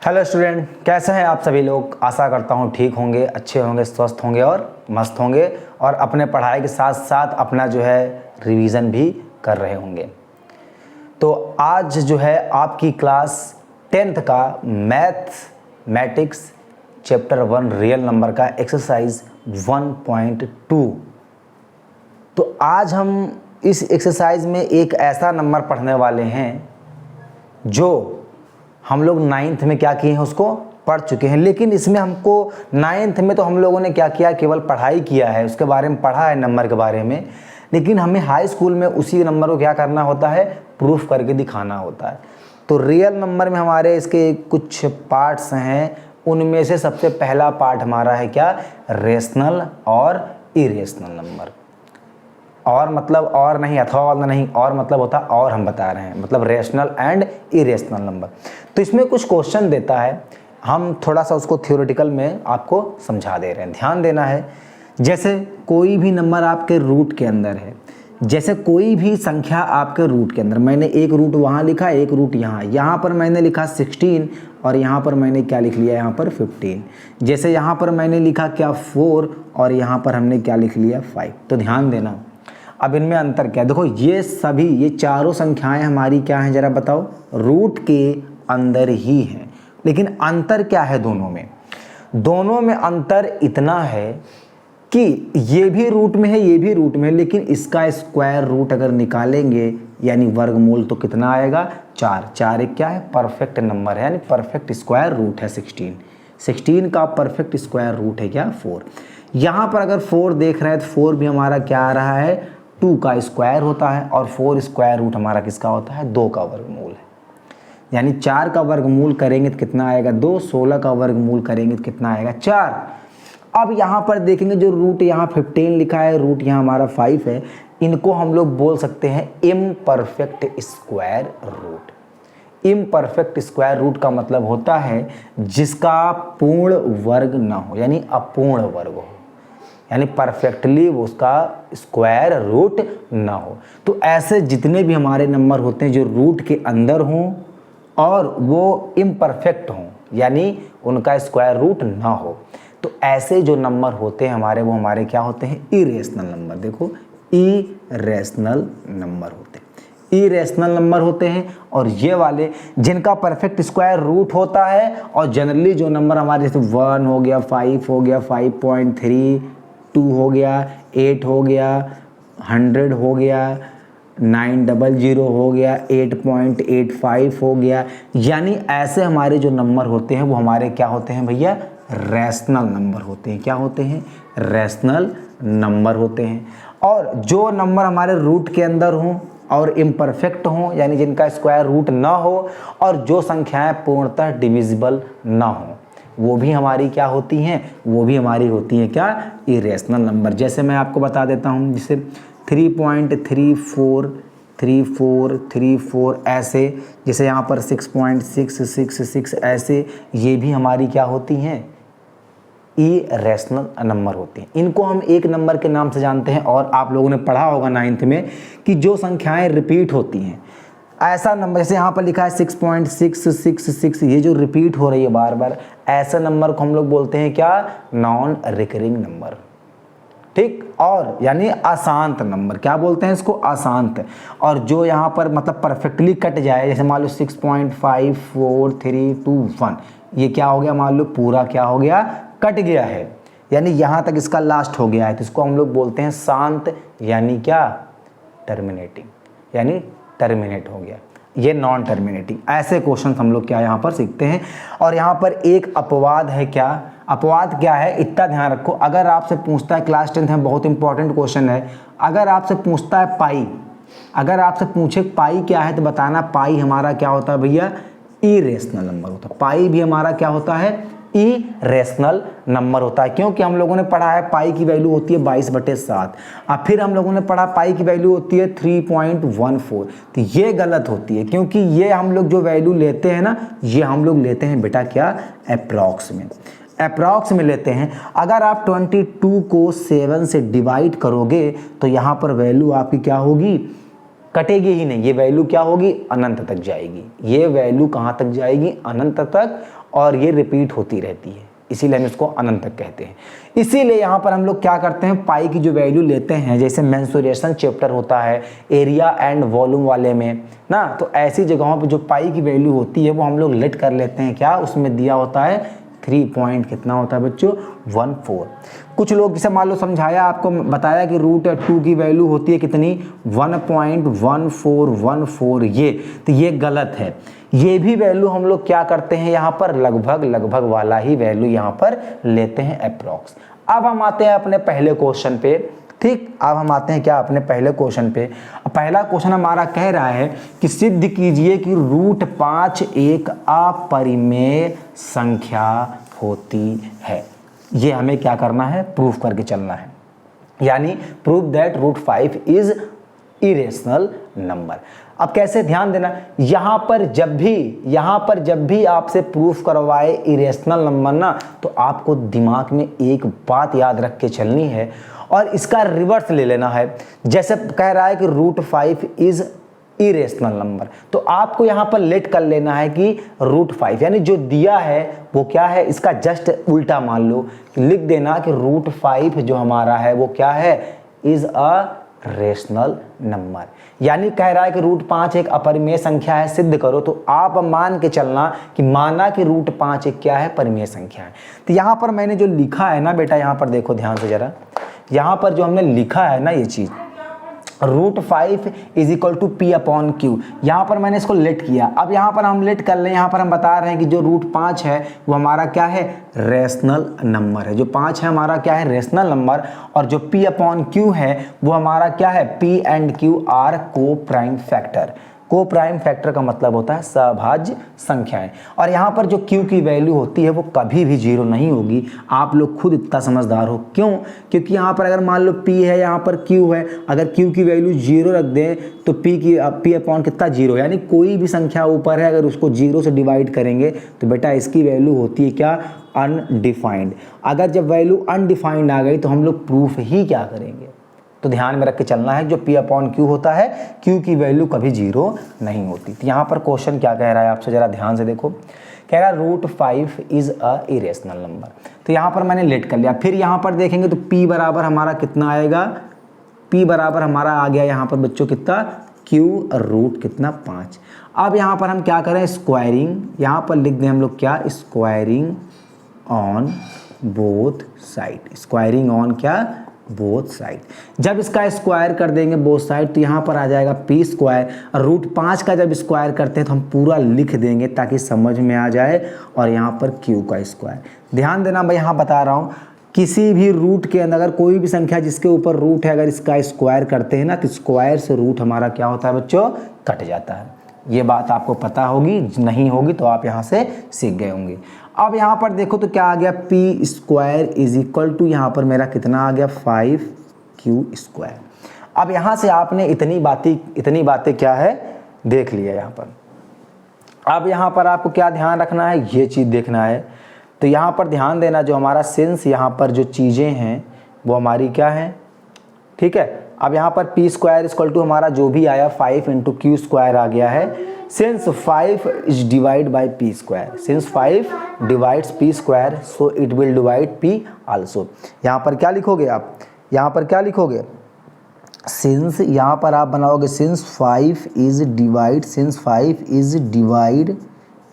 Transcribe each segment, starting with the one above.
Hello student, कैसे हैं आप सभी लोग। आशा करता हूं ठीक होंगे, अच्छे होंगे, स्वस्थ होंगे और मस्त होंगे और अपने पढ़ाई के साथ साथ अपना जो है रिवीजन भी कर रहे होंगे। तो आज जो है आपकी क्लास 10th का मैथमेटिक्स चैप्टर 1 रियल नंबर का एक्सरसाइज 1.2। तो आज हम इस एक्सरसाइज में एक ऐसा नंबर पढ़ने वाले हैं जो हम लोग 9th में क्या किए हैं उसको पढ़ चुके हैं, लेकिन इसमें हमको 9th में तो हम लोगों ने क्या किया, केवल पढ़ाई किया है, उसके बारे में पढ़ा है नंबर के बारे में, लेकिन हमें हाई स्कूल में उसी नंबर को क्या करना होता है, प्रूफ करके दिखाना होता है। तो रियल नंबर में हमारे इसके कुछ पार्ट्स हैं, उनमें से सबसे पहला पार्ट हमारा है क्या, रेशनल और इरेशनल नंबर। और मतलब और नहीं, अथवा वाला नहीं, और मतलब होता और हम बता रहे हैं, मतलब रेशनल एंड इरेशनल नंबर। तो इसमें कुछ क्वेश्चन देता है, हम थोड़ा सा उसको थ्योरेटिकल में आपको समझा दे रहे हैं, ध्यान देना है। जैसे कोई भी नंबर आपके रूट के अंदर है, जैसे कोई भी संख्या आपके रूट के अंदर, मैंने एक रूट वहाँ लिखा, एक रूट यहाँ पर मैंने लिखा 16 और यहाँ पर मैंने क्या लिख लिया, यहाँ पर 15। जैसे यहाँ पर मैंने लिखा क्या 4 और यहाँ पर हमने क्या लिख लिया 5। तो ध्यान देना, अब इनमें अंतर क्या है। देखो ये चारों संख्याएं हमारी क्या हैं, जरा बताओ, रूट के अंदर ही हैं, लेकिन अंतर क्या है दोनों में। दोनों में अंतर इतना है कि ये भी रूट में है, ये भी रूट में है, लेकिन इसका स्क्वायर रूट अगर निकालेंगे यानी वर्गमूल तो कितना आएगा, 4। 4 एक क्या है, परफेक्ट नंबर है, यानी परफेक्ट स्क्वायर रूट है 16। 16 का परफेक्ट स्क्वायर रूट है क्या, 4। यहाँ पर अगर 4 देख रहे हैं तो 4 भी हमारा क्या आ रहा है, 2 का स्क्वायर होता है, और 4 स्क्वायर रूट हमारा किसका होता है, 2 का वर्गमूल है। यानी 4 का वर्गमूल करेंगे तो कितना आएगा, 2। 16 का वर्गमूल करेंगे तो कितना आएगा, 4। अब यहाँ पर देखेंगे जो रूट यहाँ 15 लिखा है, रूट यहाँ हमारा 5 है, इनको हम लोग बोल सकते हैं imperfect square root. Imperfect square root का मतलब होता है जिसका पूर्ण वर्ग ना हो, यानी अपूर्ण वर्ग हो, यानी परफेक्टली वो उसका स्क्वायर रूट ना हो। तो ऐसे जितने भी हमारे नंबर होते हैं जो रूट के अंदर हों और वो इम्परफेक्ट हों, यानी उनका स्क्वायर रूट ना हो, तो ऐसे जो नंबर होते हैं हमारे, वो हमारे क्या होते हैं, इरेशनल नंबर। देखो, इरेशनल नंबर होते हैं, इरेशनल नंबर होते हैं। और ये वाले जिनका परफेक्ट स्क्वायर रूट होता है, और जनरली जो नंबर हमारे जैसे 1 हो गया, 5 हो गया, 5.3, 2 हो गया, 8 हो गया, 100 हो गया, 900 हो गया, 8.85 हो गया, यानी ऐसे हमारे जो नंबर होते हैं वो हमारे क्या होते हैं भैया, रैशनल नंबर होते हैं। क्या होते हैं, रैशनल नंबर होते हैं। और जो नंबर हमारे रूट के अंदर हों और इम्परफेक्ट हों, यानी जिनका स्क्वायर रूट ना हो, और जो संख्याएं पूर्णतः डिविजिबल ना हो, वो भी हमारी क्या होती हैं, वो भी हमारी होती हैं क्या, इरेशनल नंबर। जैसे मैं आपको बता देता हूँ, जैसे 3.3434 ऐसे, जैसे यहाँ पर 6.666 ऐसे, ये भी हमारी क्या होती हैं, इरेशनल नंबर होते हैं। इनको हम एक नंबर के नाम से जानते हैं, और आप लोगों ने पढ़ा होगा 9th में कि जो संख्याएं रिपीट होती हैं, ऐसा नंबर, जैसे यहाँ पर लिखा है 6.666, ये जो रिपीट हो रही है बार बार, ऐसे नंबर को हम लोग बोलते हैं क्या, नॉन रिकरिंग नंबर। ठीक, और यानी अशांत नंबर, क्या बोलते हैं इसको, अशांत। और जो यहाँ पर मतलब परफेक्टली कट जाए, जैसे मान लो 6.54321, ये क्या हो गया, मान लो पूरा क्या हो गया, कट गया है, यानी यहाँ तक इसका लास्ट हो गया है, तो इसको हम लोग बोलते हैं शांत, यानी क्या, टर्मिनेटिंग, यानी टर्मिनेट हो गया, ये नॉन टर्मिनेटिंग। ऐसे क्वेश्चन हम लोग क्या यहाँ पर सीखते हैं। और यहाँ पर एक अपवाद है, क्या अपवाद क्या है, इतना ध्यान रखो। अगर आपसे पूछता है, क्लास 10th में बहुत इंपॉर्टेंट क्वेश्चन है, अगर आपसे पूछता है पाई, अगर आपसे पूछे पाई क्या है, तो बताना पाई हमारा क्या होता है भैया, इरेशनल नंबर होता है। पाई भी हमारा क्या होता है, इरेशनल नंबर होता है, क्योंकि हम लोगों ने पढ़ा है पाई की वैल्यू होती है 22/7, और फिर हम लोगों ने पढ़ा पाई की वैल्यू होती है 3.14। तो ये गलत होती है, क्योंकि ये हम लोग जो वैल्यू लेते हैं ना, ये हम लोग लेते हैं बेटा क्या, अप्रॉक्स में, अप्रॉक्स में लेते हैं। अगर आप 22 को 7 से डिवाइड करोगे तो यहाँ पर वैल्यू आपकी क्या होगी, कटेगी ही नहीं, ये वैल्यू क्या होगी, अनंत तक जाएगी। ये वैल्यू कहाँ तक जाएगी, अनंत तक। और ये रिपीट होती रहती है, इसीलिए हम इसको अनंत तक कहते हैं। इसीलिए यहाँ पर हम लोग क्या करते हैं, पाई की जो वैल्यू लेते हैं, जैसे मेंसुरेशन चैप्टर होता है एरिया एंड वॉल्यूम वाले में ना, तो ऐसी जगहों पर जो पाई की वैल्यू होती है वो हम लोग लेट कर लेते हैं, क्या उसमें दिया होता है 3 पॉइंट कितना होता है बच्चों 14। कुछ लोग जैसे मान लो समझाया, आपको बताया कि √2 की वैल्यू होती है कितनी 1.1414, ये तो ये गलत है। ये भी वैल्यू हम लोग क्या करते हैं यहाँ पर लगभग वाला ही वैल्यू यहाँ पर लेते हैं अप्रॉक्स। अब हम आते हैं अपने पहले क्वेश्चन पे, ठीक। अब हम आते हैं क्या अपने पहले क्वेश्चन पे। पहला क्वेश्चन हमारा कह रहा है कि सिद्ध कीजिए कि √5 एक अपरिमेय संख्या होती है। ये हमें क्या करना है, प्रूफ करके चलना है, यानी prove that √5 is irrational number. अब कैसे, ध्यान देना, यहाँ पर जब भी आपसे प्रूफ करवाए इरेशनल नंबर ना, तो आपको दिमाग में एक बात याद रख के चलनी है और इसका रिवर्स ले लेना है। जैसे कह रहा है कि √5 इज इरेशनल नंबर, तो आपको यहाँ पर लेट कर लेना है कि √5 यानी जो दिया है वो क्या है, इसका जस्ट उल्टा मान लो, लिख देना कि √5 जो हमारा है वो क्या है, इज अ रेशनल नंबर। यानी कह रहा है कि √5 एक अपरिमेय संख्या है, सिद्ध करो। तो आप मान के चलना कि माना कि √5 एक क्या है, परिमेय संख्या है। तो यहाँ पर मैंने जो लिखा है ना बेटा, यहाँ पर देखो ध्यान से जरा, यहाँ पर जो हमने लिखा है ना ये चीज, √5 इज इक्वल टू P/Q, यहाँ पर मैंने इसको लेट किया। अब यहाँ पर हम लेट कर लें, यहाँ पर हम बता रहे हैं कि जो √5 है वो हमारा क्या है, रेशनल नंबर है। जो 5 है हमारा क्या है, रेशनल नंबर, और जो P/Q है वो हमारा क्या है, P एंड Q आर को प्राइम फैक्टर। को प्राइम फैक्टर का मतलब होता है सहभाज्य संख्याएं, और यहाँ पर जो Q की वैल्यू होती है वो कभी भी 0 नहीं होगी। आप लोग खुद इतना समझदार हो, क्यों, क्योंकि यहाँ पर अगर मान लो P है, यहाँ पर Q है, अगर Q की वैल्यू 0 रख दें तो P/Q कितना 0, यानी कोई भी संख्या ऊपर है अगर उसको 0 से डिवाइड करेंगे तो बेटा इसकी वैल्यू होती है क्या, अनडिफाइंड। अगर जब वैल्यू अनडिफाइंड आ गई तो हम लोग प्रूफ ही क्या करेंगे। तो ध्यान में रख के चलना है, जो P/Q होता है Q की वैल्यू कभी 0 नहीं होती। तो यहाँ पर क्वेश्चन क्या कह रहा है आपसे, जरा ध्यान से देखो, कह रहा है √5 इज अ इरेशनल नंबर। तो यहाँ पर मैंने लेट कर लिया, फिर यहाँ पर देखेंगे तो P बराबर हमारा कितना आएगा, P बराबर हमारा आ गया यहाँ पर बच्चों कितना, Q रूट कितना 5। अब यहाँ पर हम क्या करें, स्क्वायरिंग, यहाँ पर लिख दें हम लोग क्या, squaring on both side, squaring on क्या, बोथ साइड। जब इसका स्क्वायर कर देंगे बोथ साइड तो यहाँ पर आ जाएगा P², और √5 का जब स्क्वायर करते हैं तो हम पूरा लिख देंगे ताकि समझ में आ जाए, और यहाँ पर Q का स्क्वायर। ध्यान देना, मैं यहाँ बता रहा हूँ, किसी भी रूट के अंदर अगर कोई भी संख्या जिसके ऊपर रूट है अगर इसका स्क्वायर करते हैं ना तो स्क्वायर से रूट हमारा क्या होता है बच्चों, कट जाता है। ये बात आपको पता होगी, नहीं होगी तो आप यहाँ से सीख गए होंगे। अब यहाँ पर देखो तो क्या आ गया, P² इज इक्वल टू, यहाँ पर मेरा कितना आ गया 5Q²। अब यहाँ से आपने इतनी बातें क्या है देख लिया यहाँ पर। अब यहाँ पर आपको क्या ध्यान रखना है, ये चीज़ देखना है। तो यहाँ पर ध्यान देना, जो हमारा सिंस यहाँ पर जो चीज़ें हैं वो हमारी क्या है, ठीक है। अब यहाँ पर P² इक्वल टू हमारा जो भी आया 5 × Q² आ गया है। Since 5 is divide by P², since 5 divides P², so it will divide P also. यहाँ पर क्या लिखोगे आप, यहाँ पर क्या लिखोगे, सिंस, यहाँ पर आप बनाओगे since 5 is divide, since 5 is divide,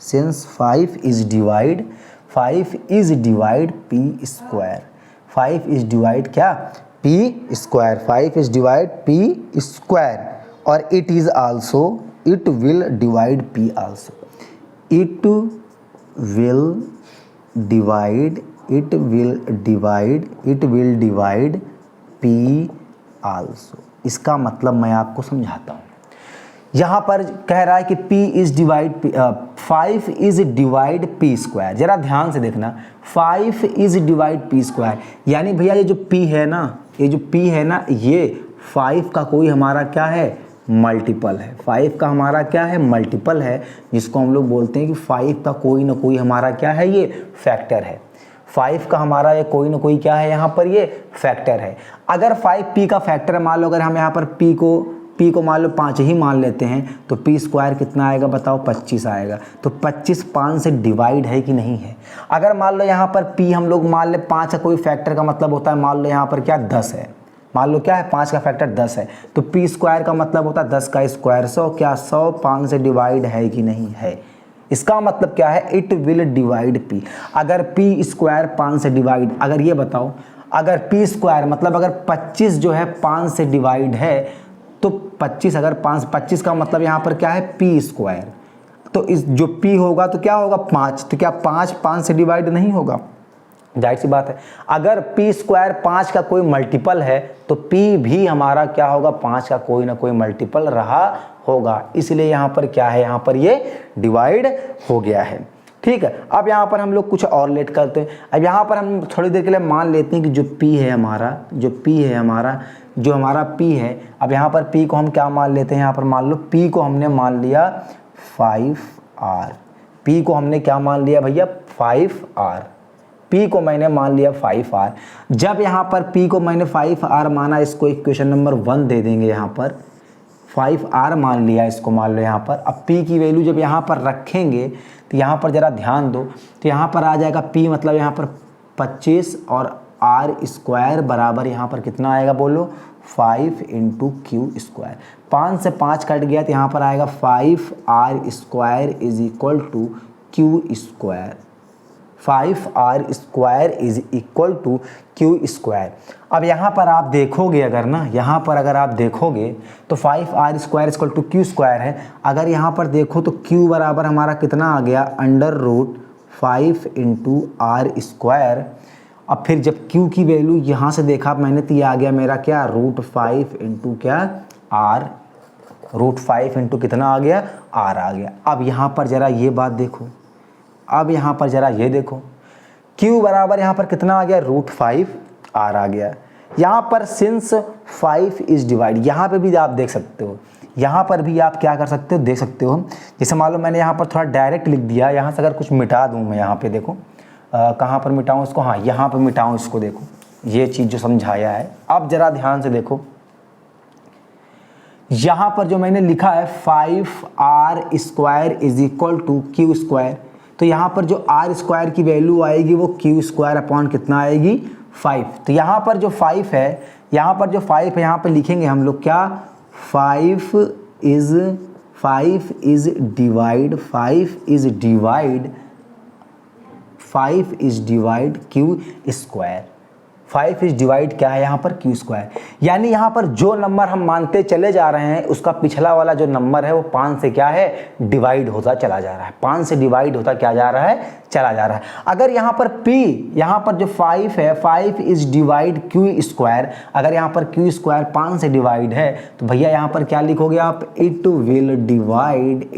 since 5 is divide, 5 is divide P², 5 is divide क्या, P², 5 इज डिवाइड P², और it is also, it will divide P also, it will divide, it will divide, it will divide P also. इसका मतलब मैं आपको समझाता हूँ। यहाँ पर कह रहा है कि P is divide, 5 is divide P², जरा ध्यान से देखना, 5 इज डिवाइड P², यानी भैया ये जो P है ना, ये जो P है ना, ये 5 का कोई हमारा क्या है, मल्टीपल है। 5 का हमारा क्या है, मल्टीपल है, जिसको हम लोग बोलते हैं कि 5 का कोई ना कोई हमारा क्या है, ये फैक्टर है। 5 का हमारा ये कोई ना कोई क्या है, यहाँ पर ये फैक्टर है। अगर 5 P का फैक्टर है, मान लो अगर हम यहाँ पर P को p को मान लो 5 ही मान लेते हैं तो p स्क्वायर कितना आएगा बताओ, 25 आएगा। तो 25 5 से डिवाइड है कि नहीं है। अगर मान लो यहाँ पर p हम लोग मान ले 5 का कोई फैक्टर का मतलब होता है, मान लो यहाँ पर क्या 10 है, मान लो क्या है 5 का फैक्टर 10 है, तो p स्क्वायर का मतलब होता है 10 का स्क्वायर। 100 क्या 100 5 से डिवाइड है कि नहीं है। इसका मतलब क्या है, इट विल डिवाइड p। अगर p स्क्वायर 5 से डिवाइड, अगर ये बताओ अगर p स्क्वायर मतलब अगर 25 जो है 5 से डिवाइड है तो 25 अगर 25 का मतलब यहाँ पर क्या है p स्क्वायर, तो इस जो p होगा तो क्या होगा 5, तो क्या 5 से डिवाइड नहीं होगा, जाहिर सी बात है। अगर p स्क्वायर 5 का कोई मल्टीपल है तो p भी हमारा क्या होगा 5 का कोई ना कोई मल्टीपल रहा होगा, इसलिए यहाँ पर क्या है, यहाँ पर ये डिवाइड हो गया है। ठीक है, अब यहाँ पर हम लोग कुछ और लेट करते हैं। अब यहाँ पर हम थोड़ी देर के लिए मान लेते हैं कि जो p है हमारा, जो हमारा p है, अब यहाँ पर p को हम क्या मान लेते हैं, यहाँ पर मान लो p को हमने मान लिया 5r, p को हमने क्या मान लिया भैया 5r, p को मैंने मान लिया 5r। जब यहाँ पर p को मैंने 5r माना, इसको इक्वेशन नंबर 1 दे देंगे, यहाँ पर 5r मान लिया इसको, मान लो यहाँ पर। अब p की वैल्यू जब यहाँ पर रखेंगे तो यहाँ पर ज़रा ध्यान दो, तो यहाँ पर आ जाएगा p मतलब यहाँ पर 25 और r स्क्वायर बराबर यहाँ पर कितना आएगा बोलो 5 इंटू क्यू स्क्वायर। 5 से 5 कट गया तो यहाँ पर आएगा 5r square is equal to Q square. 5r square is equal to Q square. अब यहाँ पर आप देखोगे अगर ना, यहाँ पर अगर आप देखोगे तो 5r square equal to Q square है। अगर यहाँ पर देखो तो q बराबर हमारा कितना आ गया √5 इंटू आर स्क्वायर। अब फिर जब q की वैल्यू यहाँ से देखा मैंने तो ये आ गया मेरा क्या √5 इंटू क्या r, √5 इंटू कितना आ गया r आ गया। अब यहाँ पर ज़रा ये बात देखो, अब यहाँ पर ज़रा ये देखो q बराबर यहाँ पर कितना आ गया √5 r आ गया। यहाँ पर सिंस 5 इज डिवाइड, यहाँ पे भी आप देख सकते हो, यहाँ पर भी आप क्या कर सकते हो देख सकते हो। जैसे मान लो मैंने यहाँ पर थोड़ा डायरेक्ट लिख दिया, यहाँ से अगर कुछ मिटा दूँ मैं, यहाँ पे देखो कहाँ पर मिटाऊँ इसको, हाँ यहाँ पर मिटाऊँ इसको, देखो ये चीज़ जो समझाया है। अब ज़रा ध्यान से देखो, यहाँ पर जो मैंने लिखा है 5r square is equal to Q square, तो यहाँ पर जो r स्क्वायर की वैल्यू आएगी वो क्यू स्क्वायर अपॉन कितना आएगी 5। तो यहाँ पर जो 5 है, यहाँ पर जो 5 है यहाँ पर लिखेंगे हम लोग क्या 5 is divide Q square. 5 is divide क्या है यहाँ पर क्यू स्क्वायर, यानी यहाँ पर जो नंबर हम मानते चले जा रहे हैं उसका पिछला वाला जो नंबर है वो 5 से क्या है डिवाइड होता चला जा रहा है, 5 से डिवाइड होता क्या जा रहा है चला जा रहा है। अगर यहाँ पर p, यहाँ पर जो 5 है 5 इज डिवाइड क्यू स्क्वायर, अगर यहाँ पर क्यू स्क्वायर 5 से डिवाइड है तो भैया यहाँ पर क्या लिखोगे आप it will divide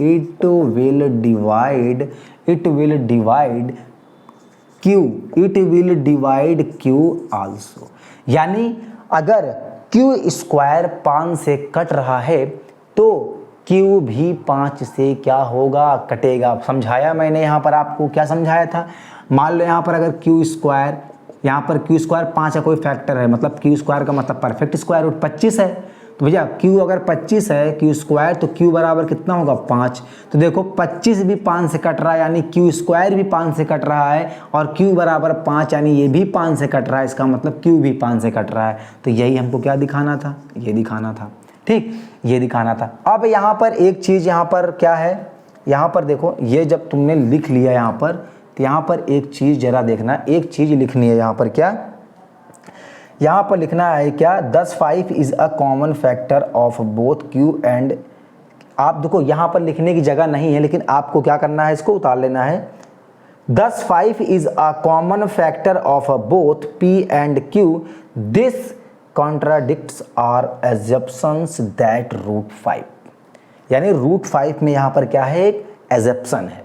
Q, it will divide Q also. यानी अगर Q स्क्वायर 5 से कट रहा है तो Q भी 5 से क्या होगा कटेगा। समझाया मैंने यहाँ पर आपको, क्या समझाया था। मान लो यहाँ पर अगर Q स्क्वायर, यहाँ पर Q स्क्वायर 5 का कोई फैक्टर है, मतलब Q स्क्वायर का मतलब परफेक्ट स्क्वायर रूट 25 है। तो भैया Q अगर 25 है Q स्क्वायर, तो Q बराबर कितना होगा 5। तो देखो 25 भी 5 से कट रहा है, यानी Q स्क्वायर भी 5 से कट रहा है, और Q बराबर 5 यानी ये भी 5 से कट रहा है, इसका मतलब Q भी 5 से कट रहा है। तो यही हमको क्या दिखाना था, ये दिखाना था, ठीक, ये दिखाना था। अब यहाँ पर एक चीज़ यहाँ पर क्या है, यहाँ पर देखो ये जब तुमने लिख लिया यहाँ पर, तो यहाँ पर एक चीज़ ज़रा देखना, एक चीज़ लिखनी है यहाँ पर, क्या यहाँ पर लिखना है क्या 5 is a common factor of both Q and, आप देखो यहाँ पर लिखने की जगह नहीं है, लेकिन आपको क्या करना है इसको उतार लेना है। 5 is a common factor of both P and Q, this contradicts our assumptions that √5, यानी √5 में यहाँ पर क्या है एक एजप्शन है,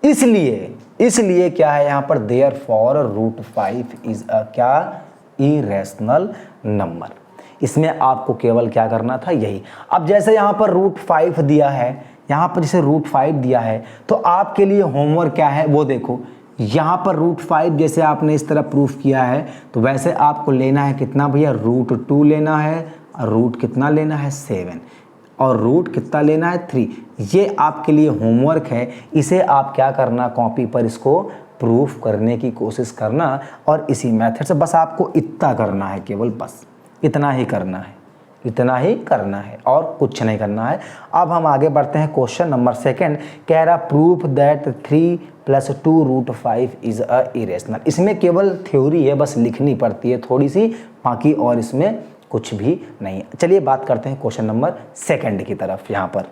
इसलिए क्या है यहाँ पर देयरफॉर √5 इज़ अ क्या इरेशनल नंबर। इसमें आपको केवल क्या करना था यही। अब जैसे यहाँ पर √5 दिया है, यहाँ पर जैसे √5 दिया है, तो आपके लिए होमवर्क क्या है वो देखो। यहाँ पर √5 जैसे आपने इस तरह प्रूफ किया है, तो वैसे आपको लेना है कितना भैया √2 लेना है, और रूट कितना लेना है 7। और रूट कितना लेना है 3। ये आपके लिए होमवर्क है, इसे आप क्या करना, कॉपी पर इसको प्रूफ करने की कोशिश करना और इसी मेथड से बस आपको इतना करना है, केवल बस इतना ही करना है, इतना ही करना है और कुछ नहीं करना है। अब हम आगे बढ़ते हैं क्वेश्चन नंबर 2। कह रहा proof that 3 + 2√5 is a irrational. इसमें केवल थ्योरी है, बस लिखनी पड़ती है थोड़ी सी, बाकी और इसमें कुछ भी नहीं है। चलिए बात करते हैं क्वेश्चन नंबर 2 की तरफ। यहाँ पर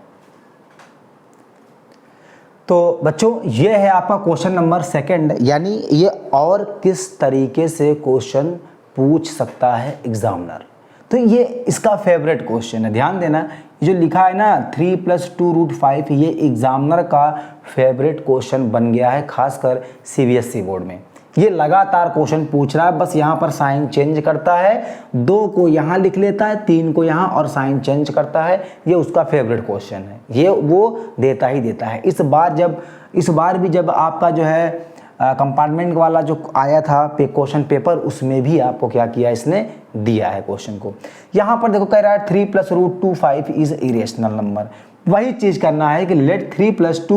तो बच्चों ये है आपका क्वेश्चन नंबर 2, यानी ये और किस तरीके से क्वेश्चन पूछ सकता है एग्जामिनर। तो ये इसका फेवरेट क्वेश्चन है, ध्यान देना। जो लिखा है ना 3 + 2√5, ये एग्जामिनर का फेवरेट क्वेश्चन बन गया है, खासकर सीबीएसई बोर्ड में। ये लगातार क्वेश्चन पूछ रहा है, बस यहाँ पर साइन चेंज करता है, 2 को यहाँ लिख लेता है, 3 को यहाँ, और साइन चेंज करता है। ये उसका फेवरेट क्वेश्चन है, ये वो देता ही देता है। इस बार भी जब आपका जो है कंपार्टमेंट वाला जो आया था क्वेश्चन पेपर, उसमें भी आपको क्या किया, इसने दिया है क्वेश्चन को। यहाँ पर देखो कह रहा है 3 + √25 इज इरेशनल नंबर। वही चीज़ करना है कि let 3 +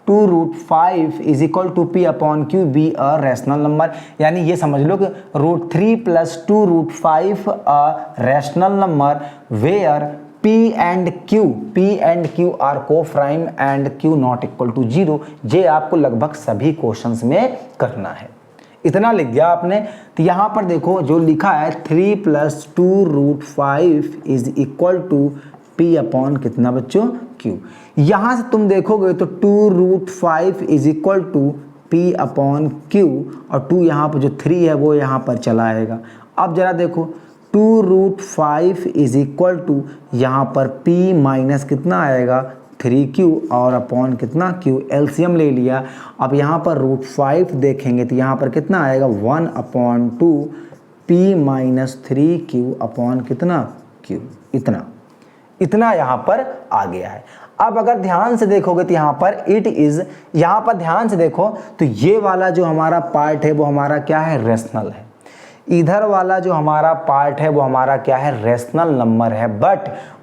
2√5 is equal to P/Q be a rational number. यानी ये समझ लो कि √3 + 2√5 a rational number where P and Q are co-prime and Q not equal to 0। ये आपको लगभग सभी क्वेश्चंस में करना है। इतना लिख दिया आपने। तो यहाँ पर देखो जो लिखा है 3 + 2√5 इज इक्वल टू P/ कितना बच्चों, Q। यहाँ से तुम देखोगे तो 2√5 इज इक्वल टू P/Q, और 2 यहाँ पर जो 3 है वो यहाँ पर चला आएगा। अब जरा देखो 2√5 इज इक्वल टू यहाँ पर P- कितना आएगा 3Q और अपॉन कितना Q, एलसीएम ले लिया। अब यहाँ पर √5 देखेंगे तो यहाँ पर कितना आएगा 1/2 P- 3Q अपॉन कितना Q। इतना यहाँ पर आ गया है। अब अगर ध्यान से देखोगे तो यहाँ पर यहाँ पर ध्यान से देखो तो ये वाला जो हमारा पार्ट है वो हमारा क्या है, रेशनल है। इधर वाला जो हमारा पार्ट है वो हमारा क्या है, रेशनल नंबर है। बट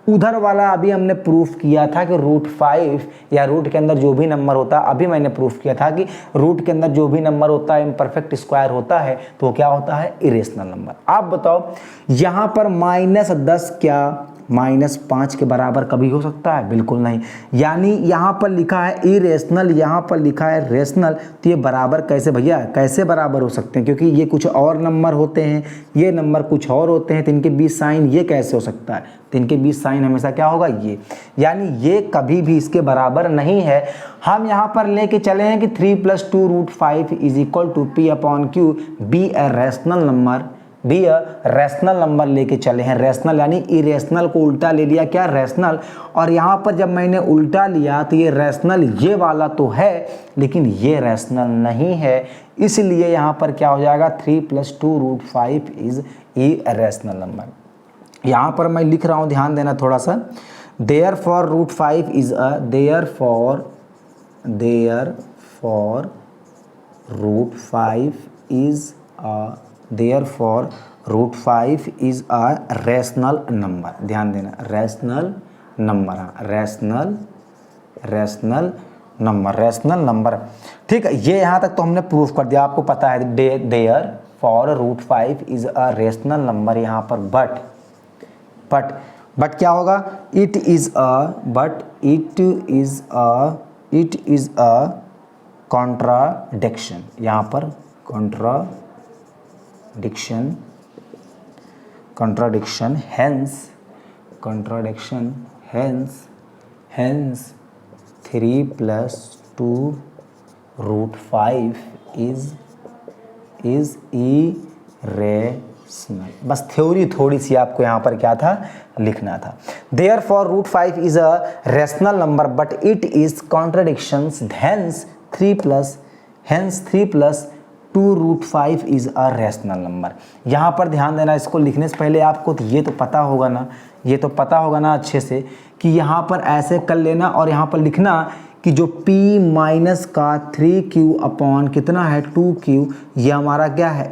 उधर वाला अभी हमने प्रूफ किया था कि √5 या रूट के अंदर जो भी नंबर होता है, अभी मैंने प्रूफ किया था कि रूट के अंदर जो भी नंबर होता है इम्परफेक्ट स्क्वायर होता है तो वो क्या होता है, इरेशनल नंबर। आप बताओ यहाँ पर -10 क्या -5 के बराबर कभी हो सकता है, बिल्कुल नहीं। यानी यहाँ पर लिखा है इरेशनल, यहाँ पर लिखा है रेशनल, तो ये बराबर कैसे भैया, कैसे बराबर हो सकते हैं, क्योंकि ये कुछ और नंबर होते हैं, ये नंबर कुछ और होते हैं, तो इनके बीच साइन ये कैसे हो सकता है, तो इनके बीच साइन हमेशा क्या होगा, ये। यानी ये कभी भी इसके बराबर नहीं है। हम यहाँ पर लेके चले हैं कि 3 + 2√5 is equal to P/Q be a rational number, be a rational number लेके चले हैं। रैशनल यानी इरेशनल को उल्टा ले लिया क्या, रैशनल। और यहाँ पर जब मैंने उल्टा लिया तो ये रैशनल ये वाला तो है लेकिन ये रैशनल नहीं है, इसलिए यहाँ पर क्या हो जाएगा 3 + 2√5 इज इरेशनल नंबर। यहाँ पर मैं लिख रहा हूँ, ध्यान देना थोड़ा सा। therefore √5 is a therefore √5 is a rational number. ध्यान देना, रैशनल नंबर, रैशनल नंबर। ठीक है, ये यहाँ तक तो हमने प्रूफ कर दिया, आपको पता है therefore √5 is a rational number. यहाँ पर बट क्या होगा, इट इज अ कॉन्ट्राडिक्शन। यहाँ पर contradiction hence 3 + 2√5 is irrational। बस थ्योरी थोड़ी सी आपको यहाँ पर क्या था, लिखना था। therefore √5 is a rational number but it is contradictions, hence 3 + 2√5 is a rational number। यहाँ पर ध्यान देना, इसको लिखने से पहले आपको तो ये तो पता होगा ना, अच्छे से कि यहाँ पर ऐसे कर लेना और यहाँ पर लिखना कि जो P- का 3Q अपॉन कितना है 2Q, ये हमारा क्या है,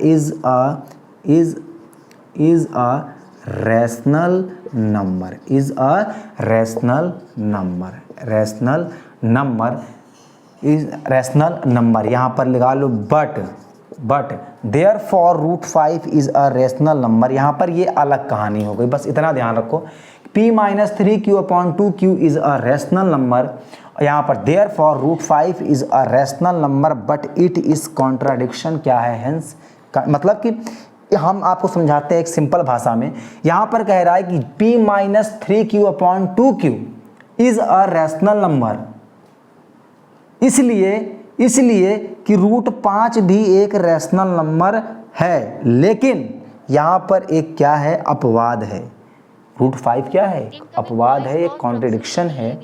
is a rational number, is a rational number, rational number is rational number. यहाँ पर लगा लो but therefore root 5 is a rational number. यहाँ पर ये अलग कहानी हो गई, बस इतना ध्यान रखो। p-3q/2q is a rational number, यहाँ पर therefore root 5 is a rational number but it is contradiction क्या है, हेंस मतलब कि हम आपको समझाते हैं एक सिंपल भाषा में। यहाँ पर कह रहा है कि p-3q/2q is a rational number, इसलिए कि रूट 5 भी एक रैशनल नंबर है, लेकिन यहाँ पर एक क्या है, अपवाद है। रूट 5 क्या है, अपवाद है, एक कॉन्ट्रडिक्शन है,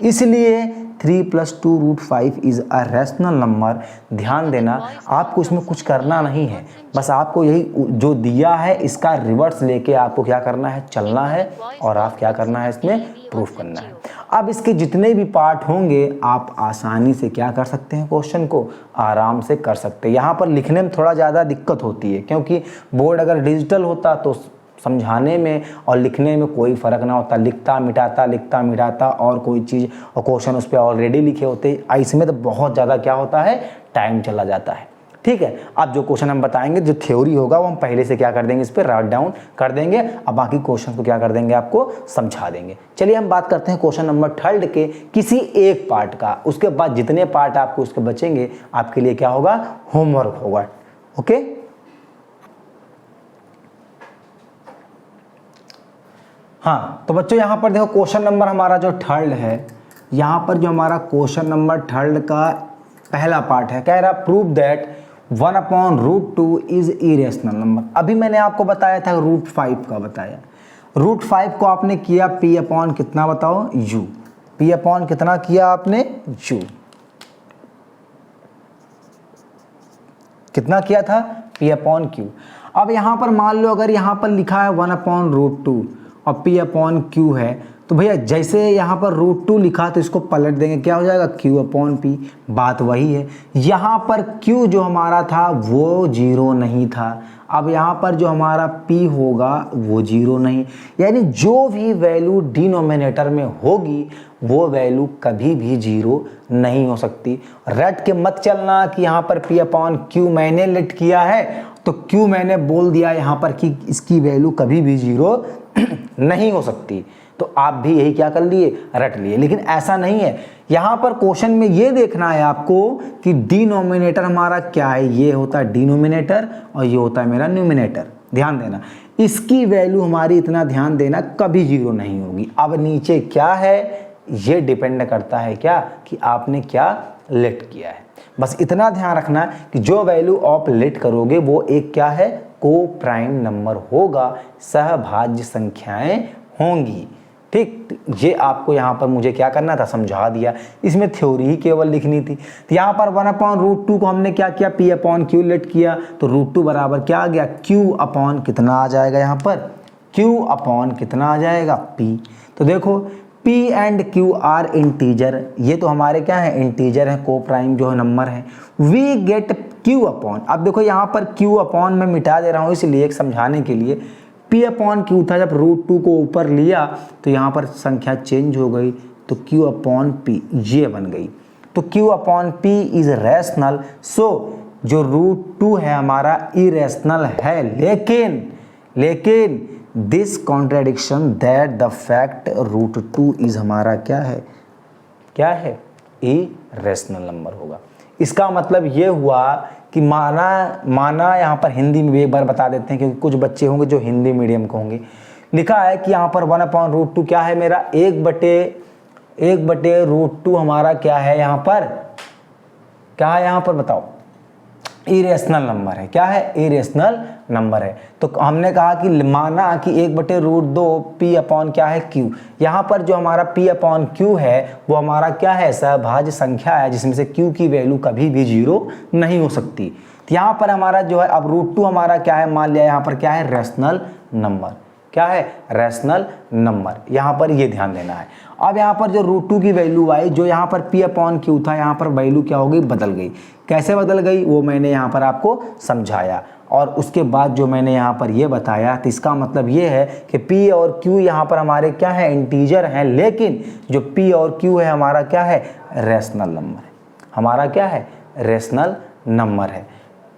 इसलिए 3 + 2 root 5 is a rational number. ध्यान देना, आपको इसमें कुछ करना नहीं है, बस आपको यही जो दिया है इसका रिवर्स लेके आपको क्या करना है, चलना है, और आप क्या करना है, इसमें प्रूफ करना है। अब इसके जितने भी पार्ट होंगे आप आसानी से क्या कर सकते हैं, क्वेश्चन को आराम से कर सकते हैं। यहाँ पर लिखने में थोड़ा ज़्यादा दिक्कत होती है, क्योंकि बोर्ड अगर डिजिटल होता तो समझाने में और लिखने में कोई फ़र्क ना होता, लिखता मिटाता और कोई चीज़ और क्वेश्चन उस पर ऑलरेडी लिखे होते, इसमें तो बहुत ज़्यादा क्या होता है, टाइम चला जाता है। ठीक है, अब जो क्वेश्चन हम बताएंगे, जो थ्योरी होगा वो हम पहले से क्या कर देंगे, इस पर राइट डाउन कर देंगे, अब बाकी क्वेश्चन को क्या कर देंगे, आपको समझा देंगे। चलिए हम बात करते हैं क्वेश्चन नंबर 3 के किसी एक पार्ट का, उसके बाद जितने पार्ट आपको उसके बचेंगे आपके लिए क्या होगा, होमवर्क होगा। ओके, हाँ तो बच्चों यहाँ पर देखो क्वेश्चन नंबर हमारा जो 3 है, यहाँ पर जो हमारा क्वेश्चन नंबर 3 का पहला पार्ट है, कह रहा prove that 1/√2 is irrational number. अभी मैंने आपको बताया था रूट 5 का बताया, रूट 5 को आपने किया p/ कितना बताओ, u, p/ कितना किया आपने, u, कितना किया था, p/q। अब यहाँ पर मान लो अगर यहाँ पर लिखा है 1/√2 और p/q है, तो भैया जैसे यहाँ पर √2 लिखा तो इसको पलट देंगे, क्या हो जाएगा, q/p। बात वही है, यहाँ पर q जो हमारा था वो 0 नहीं था, अब यहाँ पर जो हमारा p होगा वो 0 नहीं, यानी जो भी वैल्यू डिनोमिनेटर में होगी वो वैल्यू कभी भी 0 नहीं हो सकती। रट के मत चलना कि यहाँ पर p/q मैंने लेट किया है तो q मैंने बोल दिया यहाँ पर कि इसकी वैल्यू कभी भी 0 नहीं हो सकती, तो आप भी यही क्या कर लिए, रट लिए। लेकिन ऐसा नहीं है, यहाँ पर क्वेश्चन में ये देखना है आपको कि डिनोमिनेटर हमारा क्या है, ये होता है डिनोमिनेटर और ये होता है मेरा न्यूमिनेटर। ध्यान देना, इसकी वैल्यू हमारी, इतना ध्यान देना, कभी 0 नहीं होगी। अब नीचे क्या है, ये डिपेंड करता है क्या, कि आपने क्या लेट किया है। बस इतना ध्यान रखना कि जो वैल्यू आप लेट करोगे वो एक क्या है, को प्राइम नंबर होगा, सहभाज्य संख्याएं होंगी। ठीक, ये आपको यहाँ पर मुझे क्या करना था, समझा दिया, इसमें थ्योरी ही केवल लिखनी थी। तो यहाँ पर 1/√2 को हमने क्या किया, p/q लेट किया, तो √2 बराबर क्या आ गया, q/ कितना आ जाएगा, यहाँ पर q/ कितना आ जाएगा, p। तो देखो p and q are integer, ये तो हमारे क्या है, इंटीजर है, को प्राइम जो है नंबर है। वी गेट q/, अब देखो यहाँ पर q/ मैं मिटा दे रहा हूँ इसलिए एक समझाने के लिए, p/q था, जब √2 को ऊपर लिया तो यहाँ पर संख्या चेंज हो गई, तो q/p ये बन गई। तो q/p इज रैशनल, सो जो √2 है हमारा इरेशनल है, लेकिन this contradiction that the fact √2 is हमारा क्या है, इरेशनल नंबर होगा। इसका मतलब ये हुआ कि माना यहाँ पर हिंदी में भी एक बार बता देते हैं, क्योंकि कुछ बच्चे होंगे जो हिंदी मीडियम के होंगे। लिखा है कि यहाँ पर 1/√2 क्या है मेरा, 1/√2 हमारा क्या है, यहाँ पर क्या है, यहाँ पर बताओ, इरेशनल नंबर है। क्या है, इरेशनल नंबर है। तो हमने कहा कि माना कि 1/√2 p/ क्या है, q। यहाँ पर जो हमारा p/q है वो हमारा क्या है, सहभाज्य संख्या है, जिसमें से q की वैल्यू कभी भी 0 नहीं हो सकती। तो यहाँ पर हमारा जो है, अब √2 हमारा क्या है, मान लिया यहाँ पर क्या है, रैशनल नंबर। क्या है, रैशनल नंबर। यहाँ पर ये ध्यान देना है। अब यहाँ पर जो √2 की वैल्यू आई, जो यहाँ पर P/Q था, यहाँ पर वैल्यू क्या हो गई, बदल गई। कैसे बदल गई वो मैंने यहाँ पर आपको समझाया, और उसके बाद जो मैंने यहाँ पर ये बताया, तो इसका मतलब ये है कि P और Q यहाँ पर हमारे क्या है, इंटीजर हैं, लेकिन जो P और Q है हमारा क्या है, रैशनल नंबर है। हमारा क्या है, रैशनल नंबर है।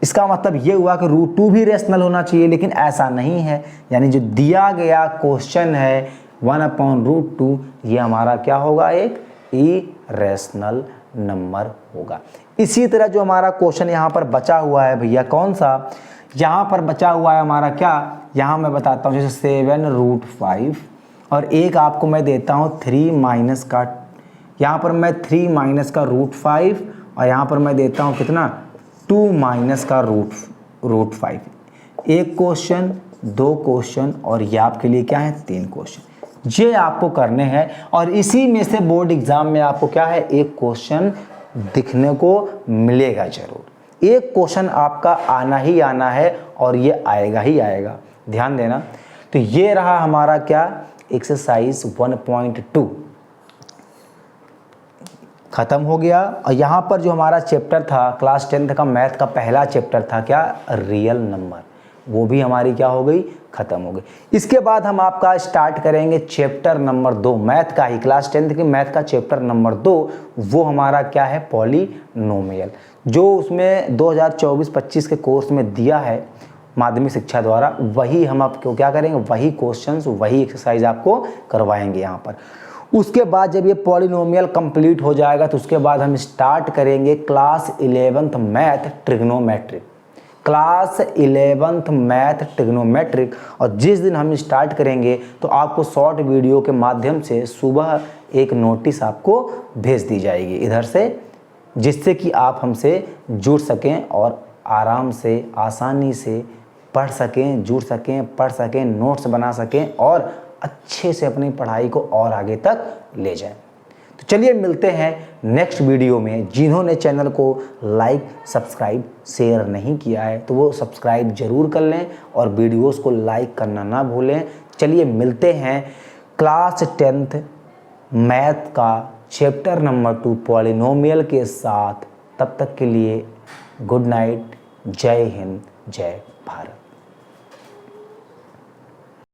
इसका मतलब ये हुआ कि √2 भी रैशनल होना चाहिए, लेकिन ऐसा नहीं है। यानी जो दिया गया क्वेश्चन है 1/√2, ये हमारा क्या होगा, एक इरेशनल नंबर होगा। इसी तरह जो हमारा क्वेश्चन यहाँ पर बचा हुआ है भैया, कौन सा, यहाँ पर बचा हुआ है हमारा क्या, यहाँ मैं बताता हूँ, जैसे 7√5, और एक आपको मैं देता हूँ 3 माइनस का, यहाँ पर मैं 3 माइनस का √5, और यहाँ पर मैं देता हूँ कितना, 2 माइनस का √5। एक क्वेश्चन, 2 क्वेश्चन, और ये आपके लिए क्या है, 3 क्वेश्चन। ये आपको करने हैं, और इसी में से बोर्ड एग्जाम में आपको क्या है, एक क्वेश्चन दिखने को मिलेगा जरूर। एक क्वेश्चन आपका आना ही आना है, और ये आएगा ही आएगा, ध्यान देना। तो ये रहा हमारा क्या, एक्सरसाइज 1.2 खत्म हो गया। और यहाँ पर जो हमारा चैप्टर था क्लास 10th का मैथ का पहला चैप्टर था क्या, रियल नंबर, वो भी हमारी क्या हो गई, खत्म हो गई। इसके बाद हम आपका स्टार्ट करेंगे चैप्टर नंबर 2 मैथ का ही, क्लास 10th के मैथ का चैप्टर नंबर 2, वो हमारा क्या है, पॉलिनोमियल, जो उसमें 2024-25 के कोर्स में दिया है माध्यमिक शिक्षा द्वारा, वही हम आपको क्या करेंगे, वही क्वेश्चंस, वही एक्सरसाइज आपको करवाएंगे यहाँ पर। उसके बाद जब ये पॉलिनोमियल कंप्लीट हो जाएगा, तो उसके बाद हम स्टार्ट करेंगे class 11th math trigonometric, class 11th math trigonometric. और जिस दिन हम स्टार्ट करेंगे तो आपको शॉर्ट वीडियो के माध्यम से सुबह एक नोटिस आपको भेज दी जाएगी इधर से, जिससे कि आप हमसे जुड़ सकें और आराम से, आसानी से पढ़ सकें, जुड़ सकें, पढ़ सकें, नोट्स बना सकें, और अच्छे से अपनी पढ़ाई को और आगे तक ले जाएं। तो चलिए मिलते हैं नेक्स्ट वीडियो में। जिन्होंने चैनल को लाइक, सब्सक्राइब, शेयर नहीं किया है तो वो सब्सक्राइब जरूर कर लें, और वीडियोस को लाइक करना ना भूलें। चलिए मिलते हैं क्लास 10th मैथ का चैप्टर नंबर 2 पॉलिनोमियल के साथ। तब तक के लिए गुड नाइट, जय हिंद, जय भारत।